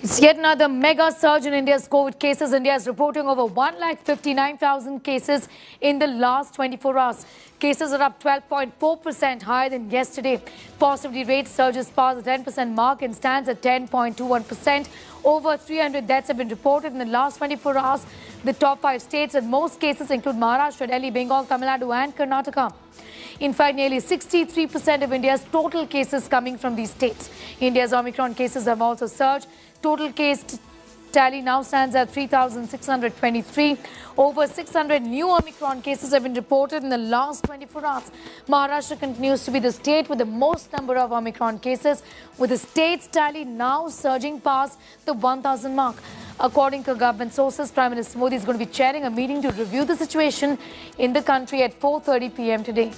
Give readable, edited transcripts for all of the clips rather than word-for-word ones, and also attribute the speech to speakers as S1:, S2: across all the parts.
S1: It's yet another mega surge in India's COVID cases. India is reporting over 1,59,000 cases in the last 24 hours. Cases are up 12.4% higher than yesterday. Positivity rate surges past the 10% mark and stands at 10.21%. Over 300 deaths have been reported in the last 24 hours. The top 5 states and most cases include Maharashtra, Delhi, Bengal, Tamil Nadu and Karnataka. In fact, nearly 63% of India's total cases coming from these states. India's Omicron cases have also surged. Total case tally now stands at 3,623. Over 600 new Omicron cases have been reported in the last 24 hours. Maharashtra continues to be the state with the most number of Omicron cases, with the state's tally now surging past the 1,000 mark. According to government sources, Prime Minister Modi is going to be chairing a meeting to review the situation in the country at 4:30 p.m. today.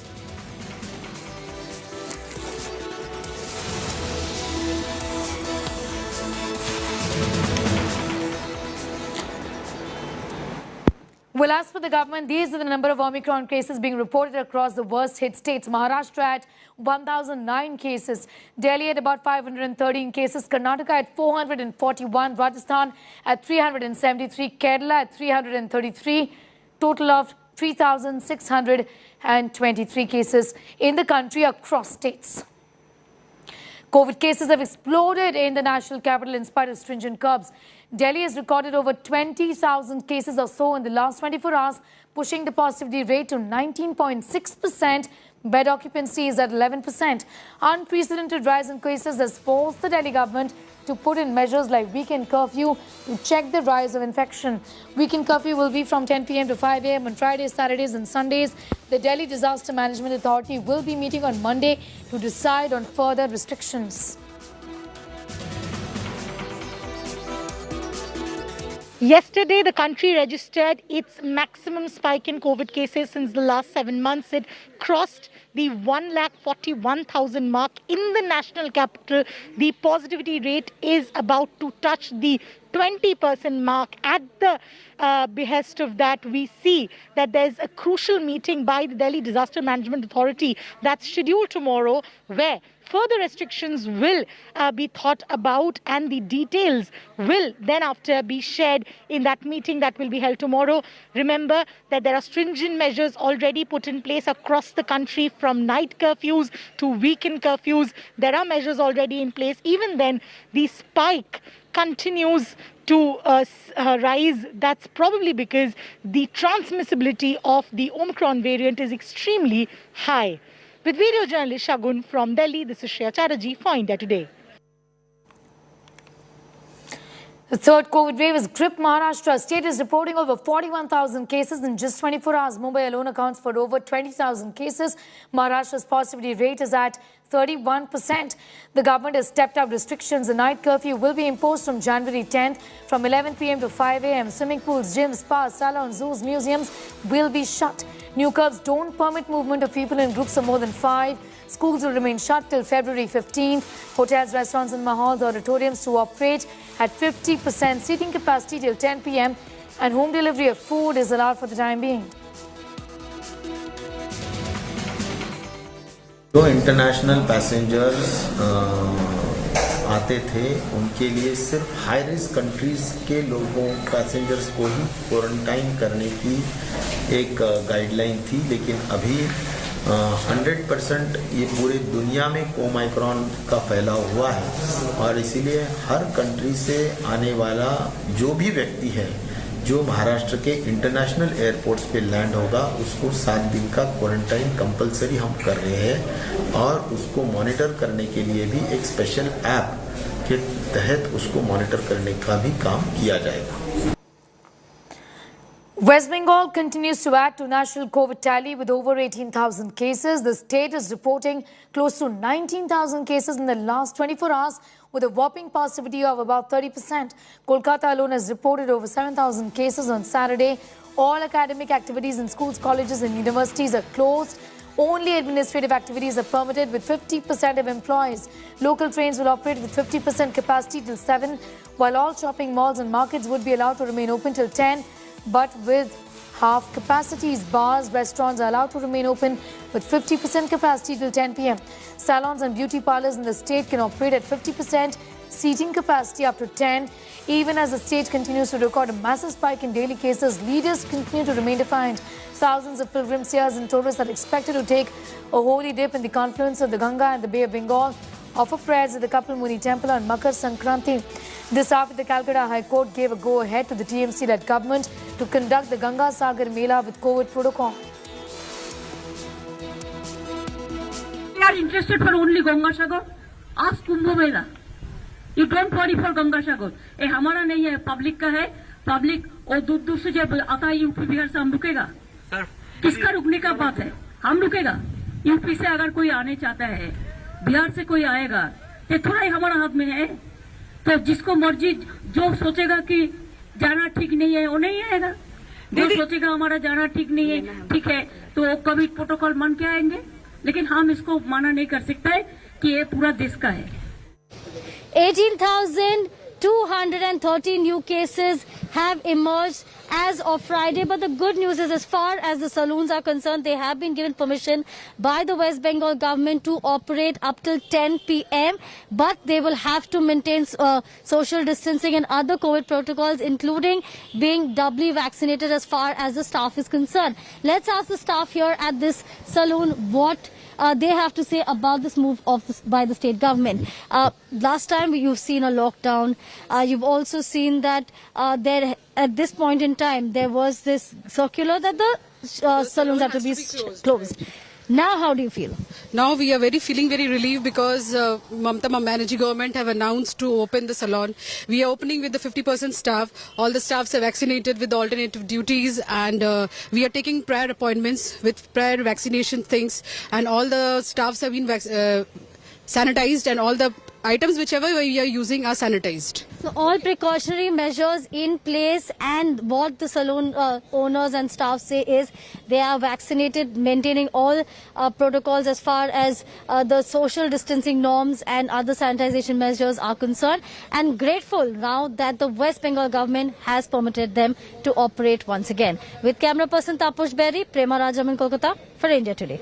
S1: Well, as for the government, these are the number of Omicron cases being reported across the worst hit states. Maharashtra at 1,009 cases, Delhi at about 513 cases, Karnataka at 441, Rajasthan at 373, Kerala at 333, total of 3,623 cases in the country across states. COVID cases have exploded in the national capital in spite of stringent curbs. Delhi has recorded over 20,000 cases or so in the last 24 hours, pushing the positivity rate to 19.6%. Bed occupancy is at 11%. Unprecedented rise in cases has forced the Delhi government to put in measures like weekend curfew to check the rise of infection. Weekend curfew will be from 10 p.m. to 5 a.m. on Fridays, Saturdays and Sundays. The Delhi Disaster Management Authority will be meeting on Monday to decide on further restrictions.
S2: Yesterday, the country registered its maximum spike in COVID cases since the last 7 months. It crossed the 1,41,000 mark in the national capital. The positivity rate is about to touch the 20% mark. At the behest of that, we see that there's a crucial meeting by the Delhi Disaster Management Authority that's scheduled tomorrow, where further restrictions will be thought about and the details will then after be shared in that meeting that will be held tomorrow. Remember that there are stringent measures already put in place across the country, from night curfews to weekend curfews. There are measures already in place. Even then, the spike continues to rise. That's probably because the transmissibility of the Omicron variant is extremely high. With video journalist Shagun from Delhi, this is Shreya Chatterjee for India Today.
S1: The third COVID wave has gripped Maharashtra. State is reporting over 41,000 cases in just 24 hours. Mumbai alone accounts for over 20,000 cases. Maharashtra's positivity rate is at 31%. The government has stepped up restrictions. A night curfew will be imposed from January 10th from 11 p.m. to 5 a.m. Swimming pools, gyms, spas, salons, zoos, museums will be shut. New curbs don't permit movement of people in groups of more than 5. Schools will remain shut till February 15th. Hotels, restaurants and malls, auditoriums to operate at 50% seating capacity till 10 p.m. and home delivery of food is allowed for the time being.
S3: जो international passengers आते थे उनके लिए सिर्फ high risk countries के लोगों passengers को ही quarantine करने की एक गाइडलाइन थी, लेकिन अभी 100% ये पूरे दुनिया में ओमिक्रॉन का फैलाव हुआ है और इसीलिए हर कंट्री से आने वाला जो भी व्यक्ति है जो महाराष्ट्र के इंटरनेशनल एयरपोर्ट्स पे लैंड होगा उसको 7 दिन का क्वारंटाइन कंपलसरी हम कर रहे हैं और उसको मॉनिटर करने के लिए भी एक स्पेशल ऐप के तहत उसको मॉनिटर करने का भी काम किया जाएगा.
S1: West Bengal continues to add to national COVID tally with over 18,000 cases. The state is reporting close to 19,000 cases in the last 24 hours with a whopping positivity of about 30%. Kolkata alone has reported over 7,000 cases on Saturday. All academic activities in schools, colleges and universities are closed. Only administrative activities are permitted with 50% of employees. Local trains will operate with 50% capacity till 7, while all shopping malls and markets would be allowed to remain open till 10. But with half capacities, bars, restaurants are allowed to remain open with 50% capacity till 10 p.m. Salons and beauty parlors in the state can operate at 50% seating capacity up to 10. Even as the state continues to record a massive spike in daily cases, leaders continue to remain defiant. Thousands of pilgrims, seers and tourists are expected to take a holy dip in the confluence of the Ganga and the Bay of Bengal, offer prayers at the Kapil Muni temple on Makar Sankranti. This after the Calcutta High Court gave a go-ahead to the TMC-led government to conduct the Ganga Sagar Mela with COVID protocol.
S4: We are interested for only Ganga Sagar. Ask Kumbh Mela. You don't worry for Ganga Sagar. ये हमारा नहीं है, public का है. Public और दूर से जब आता है यूपी बिहार से हम रुकेगा. किसका रुकने का बात है? हम रुकेगा. यूपी से अगर कोई आने चाहता है, बिहार से कोई आएगा, ये थोड़ा ही हमारा हाथ में है. तो जिसको मर्जी जो सोचेगा कि जाना ठीक नहीं है, वो नहीं आएगा. जो सोचेगा हमारा जाना ठीक नहीं है, ठीक है, तो कभी प्रोटोकॉल मान के आएंगे. लेकिन हम इसको माना नहीं कर सकते कि ये पूरा देश का है.
S5: 18,230 new cases have emerged as of Friday. But the good news is, as far as the saloons are concerned, they have been given permission by the West Bengal government to operate up till 10 p.m. But they will have to maintain social distancing and other COVID protocols, including being doubly vaccinated as far as the staff is concerned. Let's ask the staff here at this saloon what they have to say about this move by the state government. Last time you've seen a lockdown. You've also seen that there at this point in time there was this circular that the saloons have to be closed. Now how do you feel?
S6: Now we are feeling very relieved because Mamata Banerjee government have announced to open the salon. We are opening with the 50% staff. All the staffs are vaccinated with the alternative duties, and we are taking prior appointments with prior vaccination things, and all the staffs have been sanitized, and all the items whichever we are using are sanitized.
S5: So all precautionary measures in place, and what the salon owners and staff say is they are vaccinated, maintaining all protocols as far as the social distancing norms and other sanitization measures are concerned, and grateful now that the West Bengal government has permitted them to operate once again. With camera person Taposh Berry, Prema Rajam in Kolkata for India Today.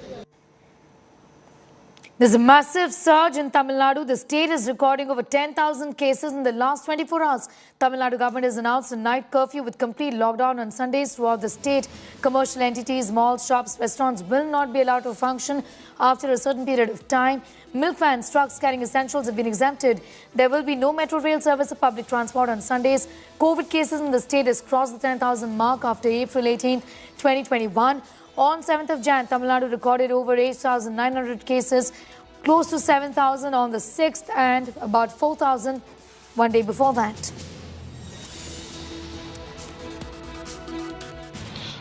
S1: There's a massive surge in Tamil Nadu. The state is recording over 10,000 cases in the last 24 hours. Tamil Nadu government has announced a night curfew with complete lockdown on Sundays throughout the state. Commercial entities, malls, shops, restaurants will not be allowed to function after a certain period of time. Milk vans, trucks carrying essentials have been exempted. There will be no metro rail service or public transport on Sundays. COVID cases in the state has crossed the 10,000 mark after April 18, 2021. On 7th of Jan, Tamil Nadu recorded over 8,900 cases, close to 7,000 on the 6th, and about 4,000 one day before that.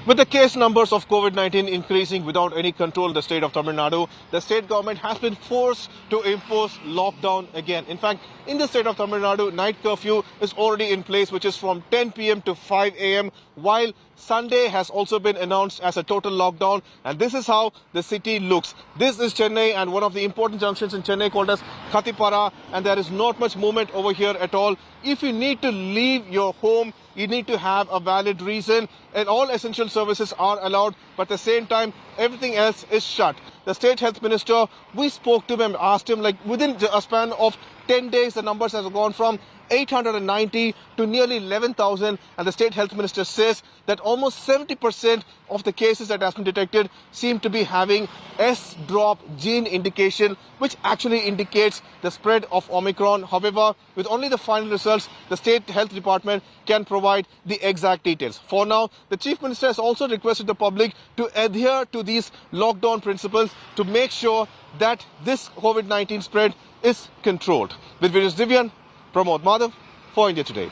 S7: With the case numbers of COVID-19 increasing without any control in the state of Tamil Nadu, the state government has been forced to impose lockdown again. In fact, in the state of Tamil Nadu, night curfew is already in place, which is from 10 p.m. to 5 a.m., while Sunday has also been announced as a total lockdown, and this is how the city looks. This is Chennai, and one of the important junctions in Chennai called as Khattipara, and there is not much movement over here at all. If you need to leave your home, you need to have a valid reason, and all essential services are allowed, but at the same time, everything else is shut. The state health minister, we spoke to him and asked him, like, within a span of 10 days, the numbers have gone from 890 to nearly 11,000, and the state health minister says that almost 70% of the cases that has been detected seem to be having S-drop gene indication, which actually indicates the spread of Omicron. However, with only the final results, the state health department can provide the exact details. For now, the chief minister has also requested the public to adhere to these lockdown principles to make sure that this COVID-19 spread is controlled. With Viras Divyan, Pramod Madhav for India Today.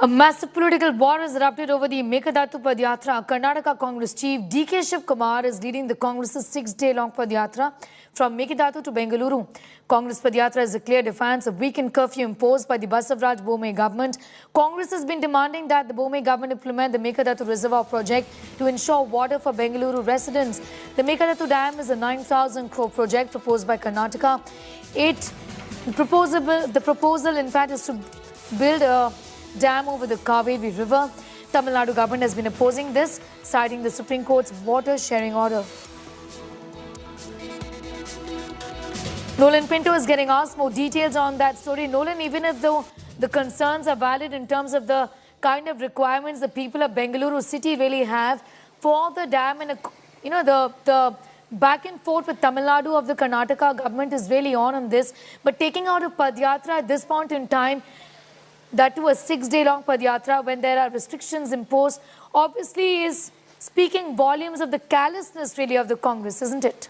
S1: A massive political war has erupted over the Mekadatu Padayatra. Karnataka Congress Chief D.K. Shiv Kumar is leading the Congress's 6-day-long Padayatra from Mekadatu to Bengaluru. Congress Padayatra has declared defiance of weekend curfew imposed by the Basavaraj Bomme government. Congress has been demanding that the Bomme government implement the Mekadatu Reservoir project to ensure water for Bengaluru residents. The Mekadatu Dam is a 9,000 crore project proposed by Karnataka. The proposal, in fact, is to build a dam over the Kaveri River. Tamil Nadu government has been opposing this, citing the Supreme Court's water sharing order. Nolan Pinto is getting us more details on that story. Nolan, even if though the concerns are valid in terms of the kind of requirements the people of Bengaluru city really have for the dam, and the back and forth with Tamil Nadu of the Karnataka government is really on this. But taking out a padayatra at this point in time, that to a 6-day-long padayatra when there are restrictions imposed, obviously is speaking volumes of the callousness really of the Congress, isn't it?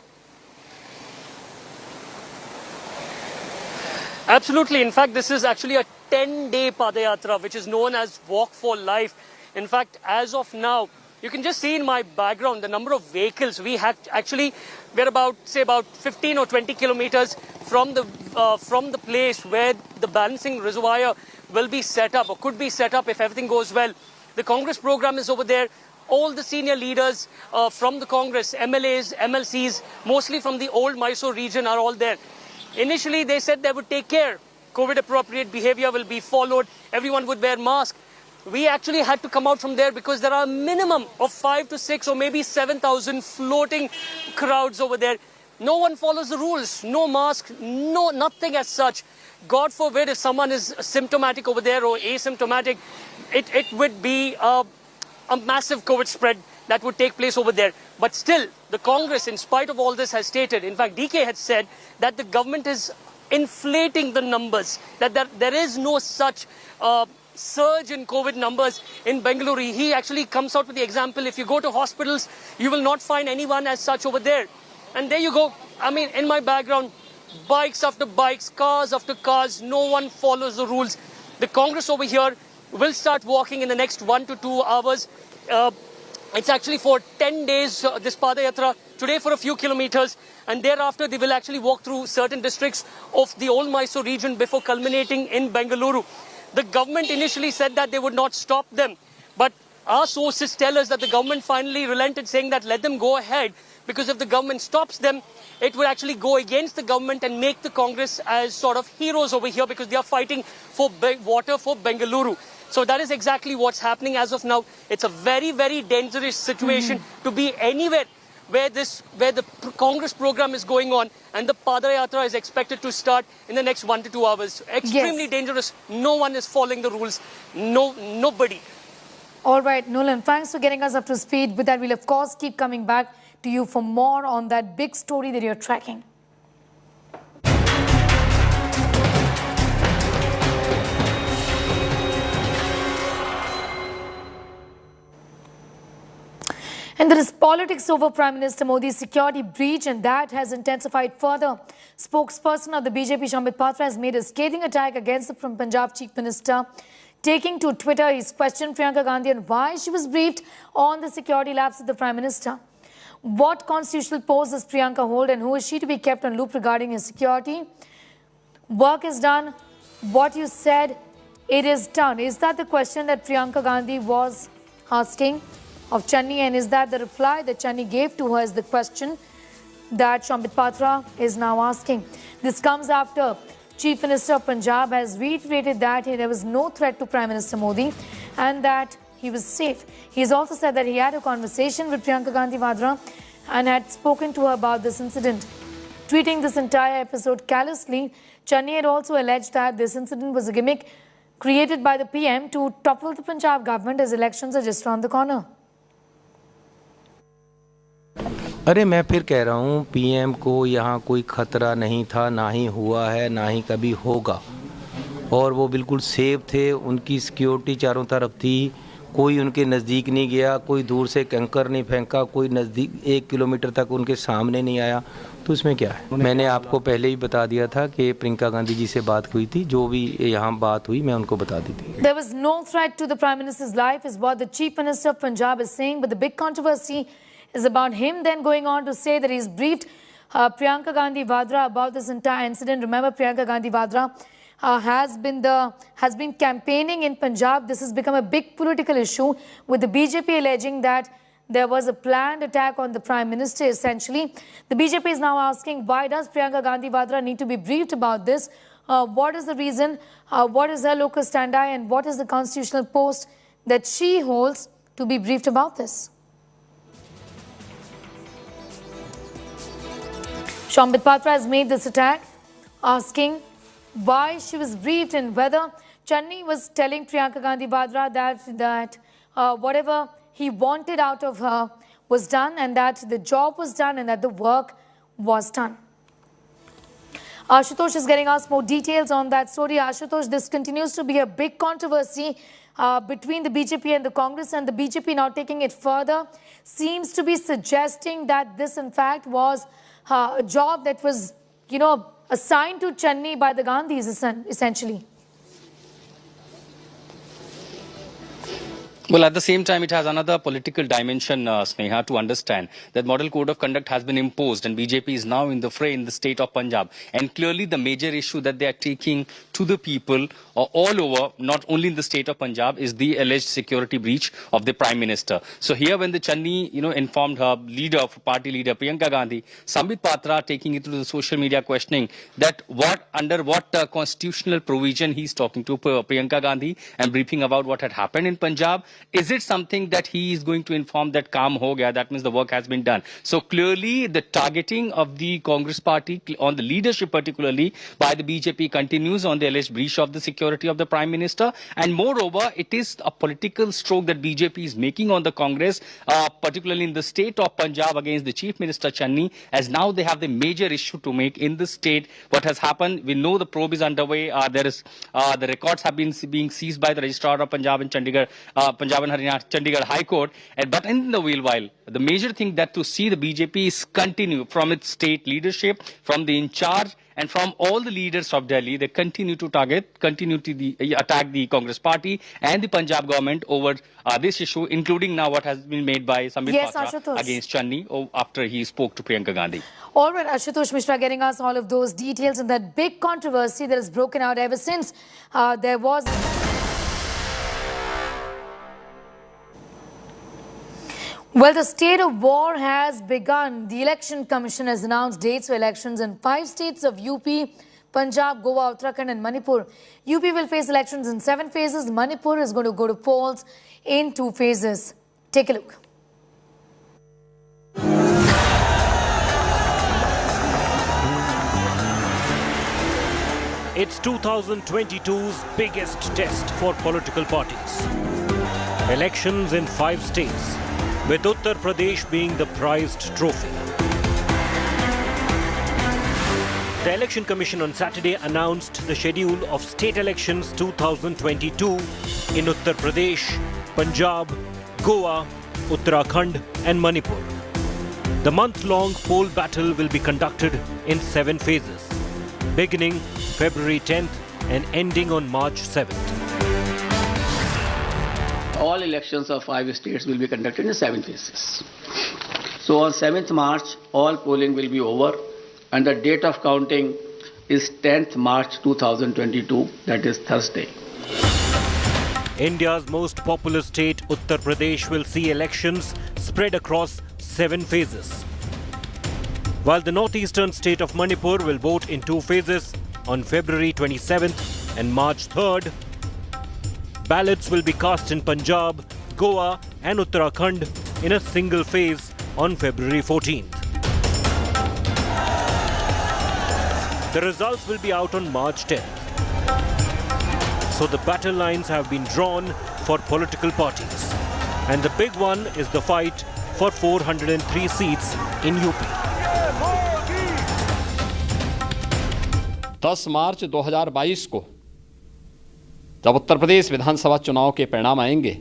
S8: Absolutely. In fact, this is actually a 10-day padayatra, which is known as Walk for Life. In fact, as of now, you can just see in my background the number of vehicles. We're about 15 or 20 kilometers from the place where the balancing reservoir will be set up or could be set up if everything goes well. The Congress program is over there. All the senior leaders from the Congress, MLAs, MLCs, mostly from the old Mysore region are all there. Initially, they said they would take care. COVID-appropriate behavior will be followed. Everyone would wear masks. We actually had to come out from there because there are a minimum of 5 to 6 or maybe 7,000 floating crowds over there. No one follows the rules. No mask, no nothing as such. God forbid if someone is symptomatic over there or asymptomatic, it would be a massive COVID spread that would take place over there. But still, the Congress, in spite of all this, has stated, in fact, DK had said that the government is inflating the numbers, that there is no such surge in COVID numbers in Bengaluru. He actually comes out with the example, if you go to hospitals, you will not find anyone as such over there. And there you go. I mean, in my background, bikes after bikes, cars after cars, no one follows the rules. The Congress over here will start walking in the next 1 to 2 hours. It's actually for 10 days, this padayatra, today for a few kilometers, and thereafter they will actually walk through certain districts of the old Mysore region before culminating in Bengaluru. The government initially said that they would not stop them, but our sources tell us that the government finally relented, saying that let them go ahead, because if the government stops them, it would actually go against the government and make the Congress as sort of heroes over here, because they are fighting for water for Bengaluru. So that is exactly what's happening as of now. It's a very, very dangerous situation to be anywhere where the Congress program is going on, and the padayatra is expected to start in the next 1 to 2 hours. Extremely dangerous. No one is following the rules. Nobody.
S1: All right, Nolan, thanks for getting us up to speed. With that, we'll of course keep coming back to you for more on that big story that you're tracking. And there is politics over Prime Minister Modi's security breach, and that has intensified further. Spokesperson of the BJP, Shambit Patra, has made a scathing attack against the Punjab Chief Minister. Taking to Twitter, he's questioned Priyanka Gandhi on why she was briefed on the security lapse of the Prime Minister. What constitutional post does Priyanka hold, and who is she to be kept on loop regarding his security? Work is done. What you said, it is done. Is that the question that Priyanka Gandhi was asking of Chennai, and is that the reply that Chennai gave to her is the question that Shambit Patra is now asking? This comes after Chief Minister of Punjab has reiterated that there was no threat to Prime Minister Modi and that he was safe. He has also said that he had a conversation with Priyanka Gandhi Vadra and had spoken to her about this incident. Tweeting this entire episode callously, Chennai had also alleged that this incident was a gimmick created by the PM to topple the Punjab government as elections are just around the corner.
S9: अरे मैं फिर कह रहा हूँ PM को यहाँ कोई खतरा नहीं था, ना ही हुआ है, ना ही कभी होगा, और वो बिल्कुल सेफ थे। उनकी सिक्योरिटी चारों तरफ थी, कोई उनके नज़दीक नहीं गया, कोई दूर से कंकर नहीं फेंका, कोई नज़दीक 1 किलोमीटर तक उनके सामने नहीं आया। तो इसमें क्या है? मैंने आपको पहले ही बता दिया था कि प्रियंका गांधी जी से बात हुई थी, जो भी यहाँ बात हुई मैं उनको बता दी थी।
S1: There was no threat to the Prime Minister's life is what the Chief Minister of Punjab is saying, but the big controversy is about him then going on to say that he's briefed Priyanka Gandhi Vadra about this entire incident. Remember, Priyanka Gandhi Vadra has been campaigning in Punjab. This has become a big political issue, with the BJP alleging that there was a planned attack on the Prime Minister, essentially. The BJP is now asking, why does Priyanka Gandhi Vadra need to be briefed about this? What is the reason? What is her locus standi? And what is the constitutional post that she holds to be briefed about this? Shambit Patra has made this attack. asking why she was briefed and whether Chennai was telling Priyanka Gandhi Vadra that whatever he wanted out of her was done and that the job was done and that the work was done. Ashutosh is getting us more details on that story. Ashutosh, this continues to be a big controversy between the BJP and the Congress, and the BJP now taking it further seems to be suggesting that this in fact was a job that was, assigned to Chennai by the Gandhis essentially.
S10: Well, at the same time, it has another political dimension, Sneha, to understand that model code of conduct has been imposed and BJP is now in the fray in the state of Punjab. And clearly the major issue that they are taking to the people all over, not only in the state of Punjab, is the alleged security breach of the Prime Minister. So here when the Chennai, informed her leader, party leader, Priyanka Gandhi, Sambit Patra taking it to the social media questioning that under what constitutional provision he's talking to Priyanka Gandhi and briefing about what had happened in Punjab. Is it something that he is going to inform that kaam ho gaya, that means the work has been done? So clearly the targeting of the Congress party on the leadership particularly by the BJP continues on the alleged breach of the security of the Prime Minister, and moreover it is a political stroke that BJP is making on the Congress, particularly in the state of Punjab against the Chief Minister Chennai, as now they have the major issue to make in the state. What has happened, we know the probe is underway. The records have been being seized by the Registrar of Punjab and Chandigarh, Punjab and Haryana, Chandigarh High Court. But in the meanwhile, the major thing that to see the BJP is continue from its state leadership, from the in charge and from all the leaders of Delhi, they continue to attack the Congress party and the Punjab government over this issue, including now what has been made by Sambit Patra against Chennai after he spoke to Priyanka Gandhi.
S1: All right, Ashutosh Mishra getting us all of those details and that big controversy that has broken out ever since there was... Well, the state of war has begun. The Election Commission has announced dates for elections in 5 states of UP, Punjab, Goa, Uttarakhand and Manipur. UP will face elections in 7 phases. Manipur is going to go to polls in 2 phases. Take a look.
S11: It's 2022's biggest test for political parties. Elections in 5 states, with Uttar Pradesh being the prized trophy. The Election Commission on Saturday announced the schedule of state elections 2022 in Uttar Pradesh, Punjab, Goa, Uttarakhand and Manipur. The month-long poll battle will be conducted in 7 phases, beginning February 10th and ending on March 7th.
S12: All elections of 5 states will be conducted in 7 phases. So on 7th March, all polling will be over and the date of counting is 10th March 2022, that is Thursday.
S11: India's most populous state, Uttar Pradesh, will see elections spread across 7 phases. While the northeastern state of Manipur will vote in 2 phases on February 27th and March 3rd, ballots will be cast in Punjab, Goa and Uttarakhand in a single phase on February 14th. The results will be out on March 10th. So the battle lines have been drawn for political parties. And the big one is the fight for 403 seats in UP.
S13: 10 मार्च 2022 को जब उत्तर प्रदेश विधानसभा चुनाव के परिणाम आएंगे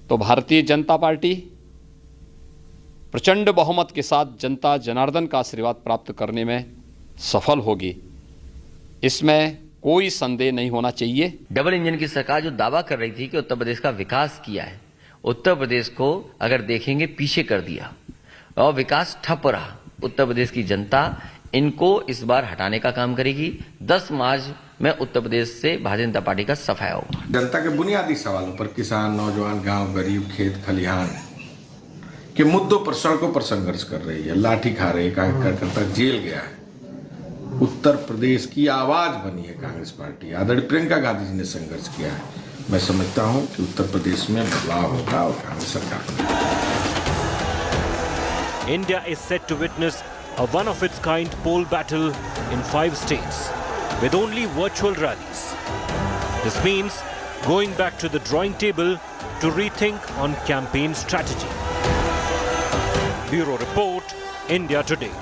S13: तो Bharatiya Janata party प्रचंड बहुमत के साथ जनता जनार्दन का आशीर्वाद प्राप्त करने में सफल होगी, इसमें कोई संदेह नहीं होना चाहिए।
S14: डबल इंजन की सरकार जो दावा कर रही थी कि उत्तर प्रदेश का विकास किया है, उत्तर प्रदेश को अगर देखेंगे पीछे कर दिया और विकास ठप रहा। उत्तर प्रदेश की जनता इनको इस बार हटाने का काम करेगी। 10 मार्च में उत्तर प्रदेश से भारतीय जनता पार्टी का सफाया होगा।
S3: जनता के बुनियादी सवालों पर, किसान, नौजवान, गांव, गरीब, खेत खलिहान के मुद्दों पर, सड़कों पर संघर्ष कर रही है, लाठी खा रही है, कार्यकर्ता जेल गया है। उत्तर प्रदेश की आवाज बनी है कांग्रेस पार्टी। आदरणीय प्रियंका गांधी जी ने संघर्ष किया है। मैं समझता हूं कि उत्तर प्रदेश में बदलाव होगा और कांग्रेस सरकार।
S11: India is set to witness a one-of-its-kind poll battle in 5 states, with only virtual rallies. This means going back to the drawing table to rethink on campaign strategy. Bureau Report, India Today.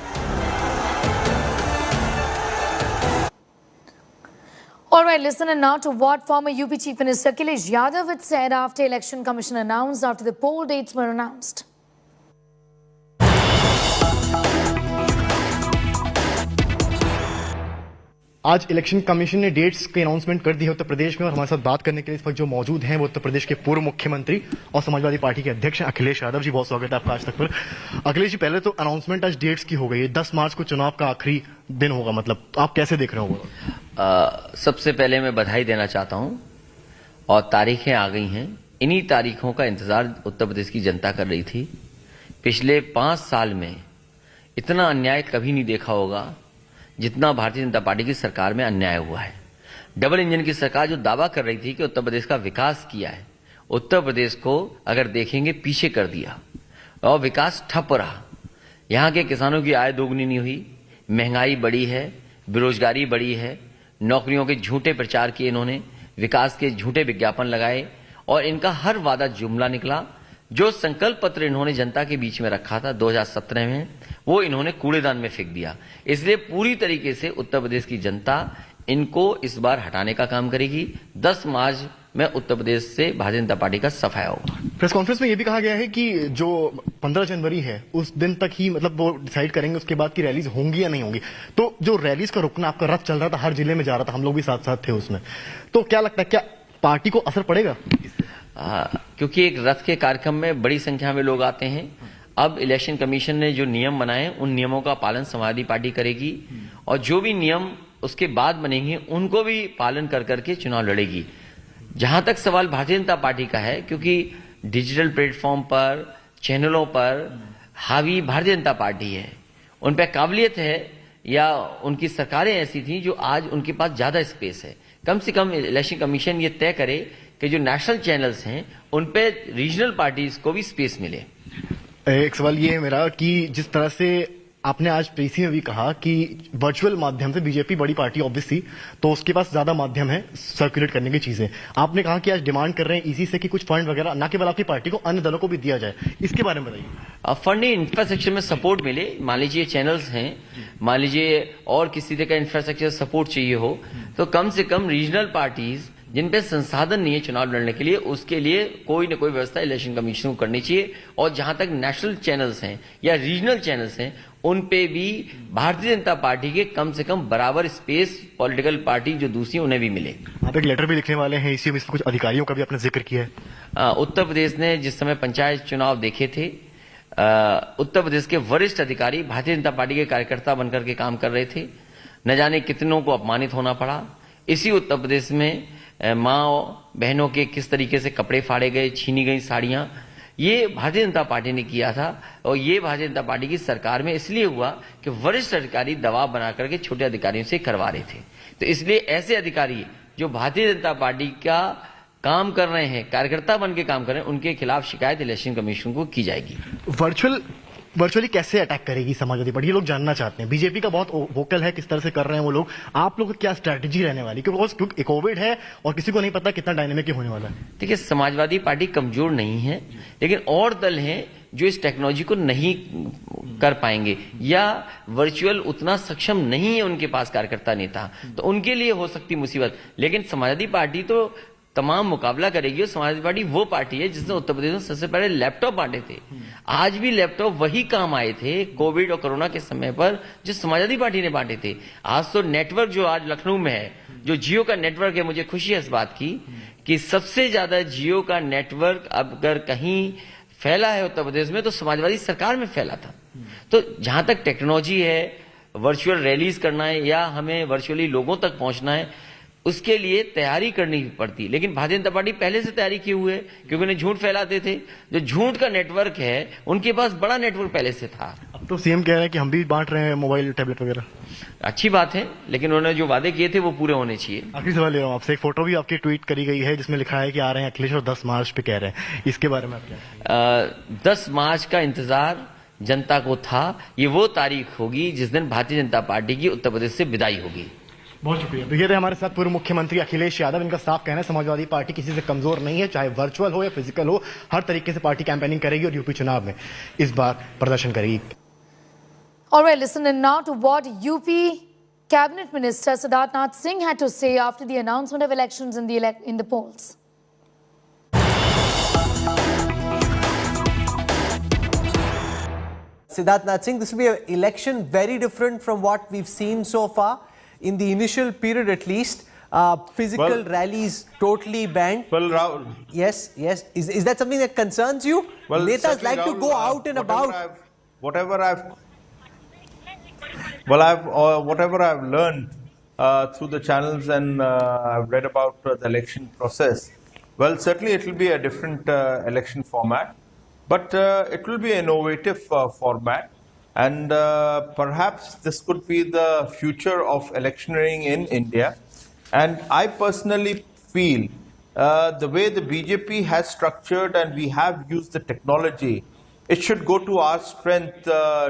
S1: All right, listen now to what former UP Chief Minister Akhilesh Yadav had said after Election Commission announced, after the poll dates were announced.
S15: आज election commission ने dates के announcement कर दी है उत्तर प्रदेश में, और हमारे साथ बात करने के लिए इस वक्त जो मौजूद हैं वो उत्तर प्रदेश के पूर्व मुख्यमंत्री और समाजवादी पार्टी के अध्यक्ष अखिलेश यादव जी। बहुत स्वागत है आपका आज तक पर। अखिलेश जी, पहले तो अनाउंसमेंट आज डेट्स की हो गई है, 10 मार्च को चुनाव का आखिरी दिन होगा, मतलब आप कैसे देख रहे हो?
S14: सबसे पहले मैं बधाई देना चाहता हूं, और तारीखें आ गई हैं। इन्हीं तारीखों का इंतजार उत्तर प्रदेश की जनता कर रही थी। पिछले 5 साल में इतना अन्याय कभी नहीं देखा होगा जितना भारतीय जनता पार्टी की सरकार में अन्याय हुआ है। डबल इंजन की सरकार जो दावा कर रही थी कि उत्तर प्रदेश का विकास किया है, उत्तर प्रदेश को अगर देखेंगे पीछे कर दिया, और विकास ठप रहा। यहां के किसानों की आय दोगुनी नहीं हुई, महंगाई बढ़ी है, बेरोजगारी बढ़ी है, नौकरियों के झूठे प्रचार किए इन्होंने, विकास के झूठे विज्ञापन लगाए, और इनका हर वादा जुमला निकला। जो संकल्प पत्र इन्होंने जनता के बीच में रखा था 2017 में, वो इन्होंने कूड़ेदान में फेंक दिया। इसलिए पूरी तरीके से उत्तर प्रदेश की जनता इनको इस बार हटाने का काम करेगी। 10 मार्च में उत्तर प्रदेश से भारतीय जनता पार्टी का सफाया होगा।
S15: प्रेस कॉन्फ्रेंस में यह भी कहा गया है कि जो 15 जनवरी है उस दिन तक ही मतलब वो डिसाइड करेंगे उसके बाद की रैलीज होंगी या नहीं होंगी। तो जो रैलीज का रुकना, आपका रथ चल रहा था, हर जिले में जा रहा था, हम लोग भी साथ साथ थे उसमें, तो क्या लगता है क्या पार्टी को असर पड़ेगा?
S14: क्योंकि एक रथ के कार्यक्रम में बड़ी संख्या में लोग आते हैं। अब इलेक्शन कमीशन ने जो नियम बनाए उन नियमों का पालन समाजवादी पार्टी करेगी, और जो भी नियम उसके बाद बनेंगे उनको भी पालन कर करके चुनाव लड़ेगी। जहां तक सवाल भारतीय जनता पार्टी का है, क्योंकि डिजिटल प्लेटफॉर्म पर, चैनलों पर हावी भारतीय जनता पार्टी है, उन पर काबिलियत है, या उनकी सरकारें ऐसी थी जो आज उनके पास ज्यादा स्पेस है। कम से कम इलेक्शन कमीशन ये तय करे कि जो नेशनल चैनल्स हैं उन पे रीजनल पार्टीज को भी स्पेस मिले।
S15: एक सवाल ये है मेरा कि जिस तरह से आपने आज पीसी में भी कहा कि वर्चुअल माध्यम से बीजेपी बड़ी पार्टी ऑब्वियसली, तो उसके पास ज्यादा माध्यम है सर्कुलेट करने की चीजें। आपने कहा कि आज डिमांड कर रहे हैं इसी से कि कुछ फंड वगैरह ना केवल आपकी पार्टी को अन्य दलों को भी दिया जाए, इसके बारे में बताइए।
S14: फंडिंग इंफ्रास्ट्रक्चर में सपोर्ट मिले। मान लीजिए चैनल्स हैं, मान लीजिए और किसी तरह का इंफ्रास्ट्रक्चर सपोर्ट चाहिए हो, तो कम से कम रीजनल पार्टीज जिन पे संसाधन नहीं है चुनाव लड़ने के लिए, उसके लिए कोई न कोई व्यवस्था इलेक्शन कमीशन को करनी चाहिए। और जहां तक नेशनल चैनल्स हैं या रीजनल चैनल्स हैं, उन पे भी भारतीय जनता पार्टी के कम से कम बराबर स्पेस पॉलिटिकल पार्टी जो दूसरी उन्हें भी मिले।
S15: आप एक लेटर भी लिखने वाले हैं, इसी में कुछ अधिकारियों का भी आपने जिक्र किया है।
S14: उत्तर प्रदेश ने जिस समय पंचायत चुनाव देखे थे, उत्तर प्रदेश के वरिष्ठ अधिकारी भारतीय जनता पार्टी के कार्यकर्ता बनकर के काम कर रहे थे। न जाने कितनों को अपमानित होना पड़ा। इसी उत्तर प्रदेश में माँ बहनों के किस तरीके से कपड़े फाड़े गए, छीनी गई साड़ियां, ये भारतीय जनता पार्टी ने किया था। और ये भारतीय जनता पार्टी की सरकार में इसलिए हुआ कि वरिष्ठ अधिकारी दबाव बना करके छोटे अधिकारियों से करवा रहे थे। तो इसलिए ऐसे अधिकारी जो भारतीय जनता पार्टी का काम कर रहे हैं, कार्यकर्ता बन के काम कर रहे हैं, उनके खिलाफ शिकायत इलेक्शन कमीशन को की जाएगी।
S15: वर्चुअली कैसे अटैक करेगी समाजवादी पार्टी, ये लोग जानना चाहते हैं। बीजेपी का बहुत वोकल है किस तरह से कर रहे हैं वो लोग, आप लोग क्या स्ट्रैटेजी रहने वाली, क्योंकि कोविड है और किसी को नहीं पता कितना डायनेमिक होने वाला है।
S14: देखिए, समाजवादी पार्टी कमजोर नहीं है, लेकिन और दल हैं जो इस टेक्नोलॉजी को नहीं कर पाएंगे या वर्चुअल उतना सक्षम नहीं है उनके पास कार्यकर्ता नेता, तो उनके लिए हो सकती मुसीबत। लेकिन समाजवादी पार्टी तो तमाम मुकाबला करेगी। और समाजवादी पार्टी वो पार्टी है जिसने उत्तर प्रदेश में सबसे पहले लैपटॉप बांटे थे। आज भी लैपटॉप वही काम आए थे कोविड और कोरोना के समय पर जो समाजवादी पार्टी ने बांटे थे। आज तो नेटवर्क जो आज लखनऊ में है, जो जियो का नेटवर्क है, मुझे खुशी है इस बात की कि सबसे ज्यादा जियो का नेटवर्क अगर कहीं फैला है उत्तर प्रदेश में तो समाजवादी सरकार में फैला था। तो जहां तक टेक्नोलॉजी है, वर्चुअल रैलीज करना है या हमें वर्चुअली लोगों तक पहुंचना है, उसके लिए तैयारी करनी पड़ती है। लेकिन भारतीय जनता पार्टी पहले से तैयारी किए हुए है, क्योंकि उन्हें झूठ फैलाते थे। जो झूठ का नेटवर्क है उनके पास बड़ा नेटवर्क पहले से था।
S15: अब तो सीएम कह रहे हैं कि हम भी बांट रहे हैं मोबाइल टैबलेट वगैरह।
S14: अच्छी बात है, लेकिन उन्होंने जो वादे किए थे वो पूरे होने चाहिए।
S15: आखिरी सवाल ले रहा हूँ आपसे, एक फोटो भी आपकी ट्वीट करी गई है जिसमें लिखा है कि आ रहे हैं अखिलेश और 10 मार्च पे कह रहे हैं, इसके बारे में आप क्या?
S14: 10 मार्च का इंतजार जनता को था, ये वो तारीख होगी जिस दिन भारतीय जनता पार्टी की उत्तर प्रदेश से विदाई होगी।
S15: बहुत शुक्रिया। देखिए हमारे साथ पूर्व मुख्यमंत्री अखिलेश यादव, इनका साफ कहना है समाजवादी पार्टी किसी से कमजोर नहीं है, चाहे वर्चुअल हो या फिजिकल हो, हर तरीके से पार्टी कैंपेनिंग करेगी और यूपी चुनाव में इस बार प्रदर्शन करेगी।
S1: All right, listen in now to what UP Cabinet Minister Siddharth Singh had to say after the announcement of elections in the polls.
S16: Siddharth Singh, this will be an election very different from what we've seen so far. In the initial period at least, physical rallies totally banned.
S17: Well, Rahul.
S16: Yes. Is that something that concerns you?
S17: Well,
S16: Netas like
S17: Rahul,
S16: to go out and about.
S17: Whatever I've learned through the channels and I've read about the election process, well, certainly it will be a different election format, but it will be an innovative format, and perhaps this could be the future of electioneering in India. And I personally feel the way the BJP has structured and we have used the technology, it should go to our strength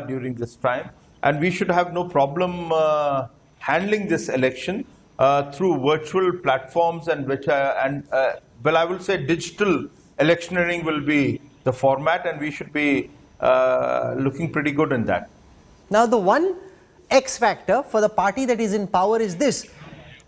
S17: during this time, and we should have no problem handling this election through virtual platforms, and well, I will say digital electioneering will be the format, and we should be looking pretty good in that.
S16: Now, the one X factor for the party that is in power is this.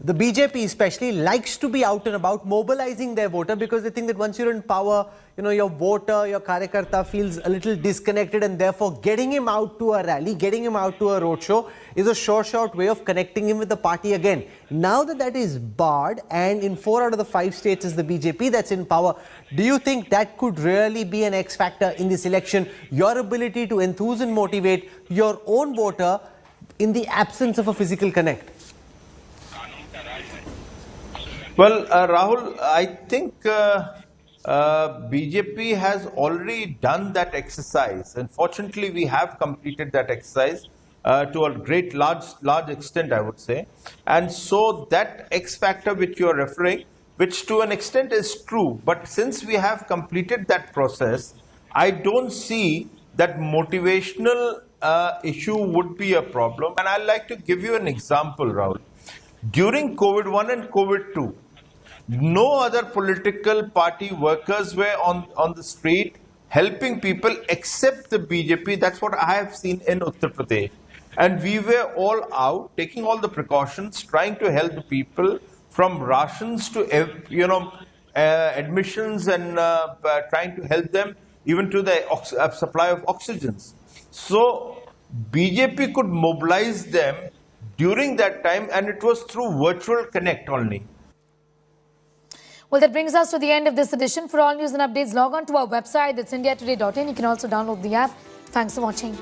S16: The BJP especially likes to be out and about, mobilizing their voter, because they think that once you're in power, you know, your voter, your karyakarta feels a little disconnected, and therefore getting him out to a rally, getting him out to a roadshow is a short way of connecting him with the party again. Now that that is barred, and in 4 out of the 5 states is the BJP that's in power, do you think that could really be an X factor in this election? Your ability to enthuse and motivate your own voter in the absence of a physical connect?
S17: Well, Rahul, I think BJP has already done that exercise. Unfortunately, we have completed that exercise to a large extent, I would say. And so that X factor which you are referring, which to an extent is true, but since we have completed that process, I don't see that motivational issue would be a problem. And I'd like to give you an example, Rahul. During COVID-1 and COVID-2, no other political party workers were on the street helping people except the BJP. That's what I have seen in Uttar Pradesh. And we were all out, taking all the precautions, trying to help the people, from rations to, admissions, and trying to help them even to the supply of oxygens. So BJP could mobilize them during that time, and it was through virtual connect only.
S1: Well, that brings us to the end of this edition. For all news and updates, log on to our website. That's indiatoday.in. You can also download the app. Thanks for watching.